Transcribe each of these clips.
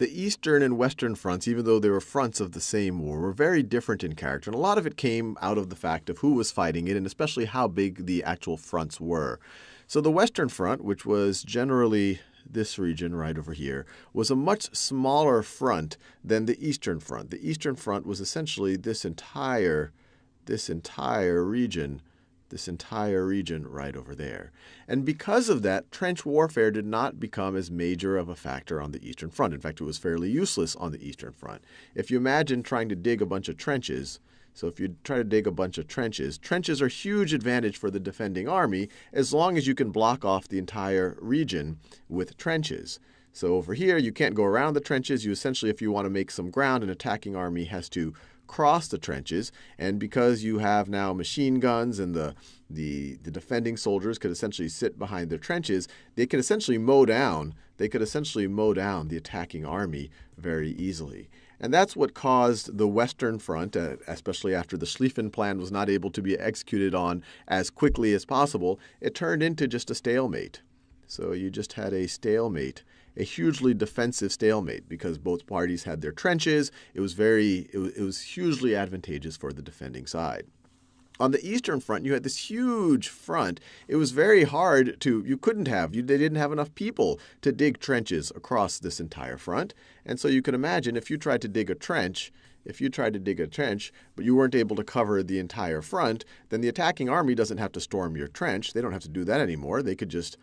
the Eastern and Western fronts, even though they were fronts of the same war, were very different in character. And a lot of it came out of the fact of who was fighting it and especially how big the actual fronts were. So the Western Front, which was generally this region right over here, was a much smaller front than the Eastern Front. The Eastern Front was essentially this entire region right over there. And because of that, trench warfare did not become as major of a factor on the Eastern Front. In fact, it was fairly useless on the Eastern Front. If you imagine trying to dig a bunch of trenches, so if you try to dig a bunch of trenches, trenches are a huge advantage for the defending army as long as you can block off the entire region with trenches. So over here, you can't go around the trenches. You essentially, if you want to make some ground, an attacking army has to cross the trenches. And because you have now machine guns and the defending soldiers could essentially sit behind their trenches, they could essentially mow down the attacking army very easily. And that's what caused the Western Front, especially after the Schlieffen Plan was not able to be executed on as quickly as possible, it turned into just a stalemate. So you just had a stalemate, a hugely defensive stalemate, because both parties had their trenches. It was hugely advantageous for the defending side. On the Eastern Front, you had this huge front. It was very hard they didn't have enough people to dig trenches across this entire front. And so you can imagine if you tried to dig a trench, but you weren't able to cover the entire front, then the attacking army doesn't have to storm your trench. They don't have to do that anymore. They could just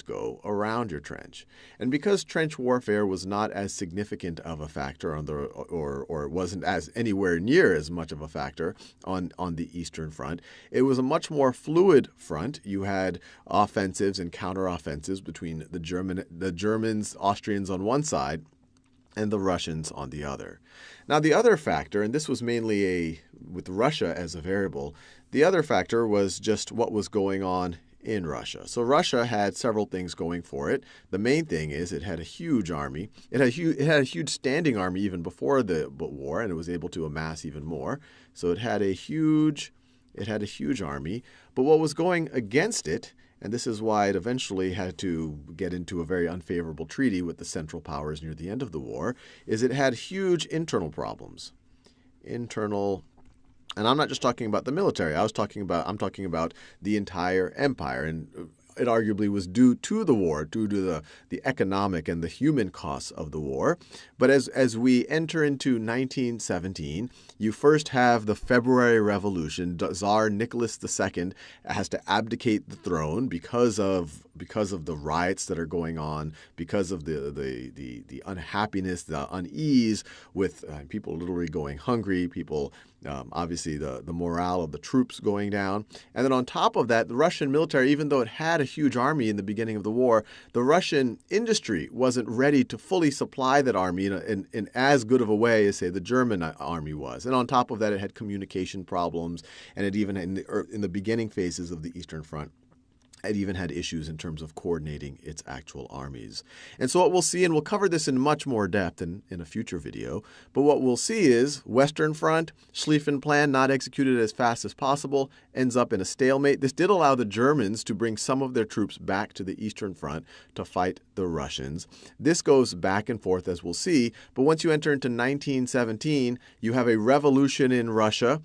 go around your trench. And because trench warfare was not as significant of a factor or wasn't as anywhere near as much of a factor on the Eastern Front, it was a much more fluid front. You had offensives and counteroffensives between the Germans, Austrians on one side, and the Russians on the other. Now the other factor, and this was mainly with Russia as a variable, the other factor was just what was going on in Russia. So Russia had several things going for it. The main thing is it had a huge army. It had a huge standing army even before the war, and it was able to amass even more. So it had a huge army. But what was going against it, and this is why it eventually had to get into a very unfavorable treaty with the Central Powers near the end of the war, is it had huge internal problems. And I'm not just talking about the military. I'm talking about the entire empire. And it arguably was due to the war, due to the economic and the human costs of the war. But as we enter into 1917, you first have the February Revolution. Tsar Nicholas II has to abdicate the throne because of the riots that are going on, because of the unhappiness, the unease with people literally going hungry, people obviously the morale of the troops going down. And then on top of that, the Russian military, even though it had a huge army in the beginning of the war, the Russian industry wasn't ready to fully supply that army in as good of a way as, say, the German army was. And on top of that, it had communication problems, and it even in the beginning phases of the Eastern Front, it even had issues in terms of coordinating its actual armies. And so what we'll see, and we'll cover this in much more depth in a future video, but what we'll see is Western Front, Schlieffen Plan not executed as fast as possible, ends up in a stalemate. This did allow the Germans to bring some of their troops back to the Eastern Front to fight the Russians. This goes back and forth, as we'll see, but once you enter into 1917, you have a revolution in Russia.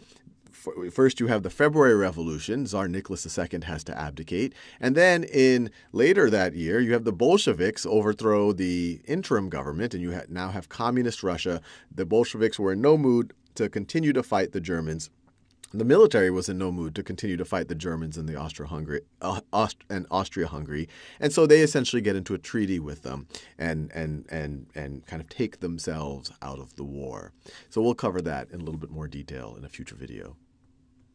First, you have the February Revolution. Tsar Nicholas II has to abdicate. And then later that year, you have the Bolsheviks overthrow the interim government, and you now have communist Russia. The Bolsheviks were in no mood to continue to fight the Germans. The military was in no mood to continue to fight the Germans and the Austria-Hungary, and so they essentially get into a treaty with them and kind of take themselves out of the war. So we'll cover that in a little bit more detail in a future video.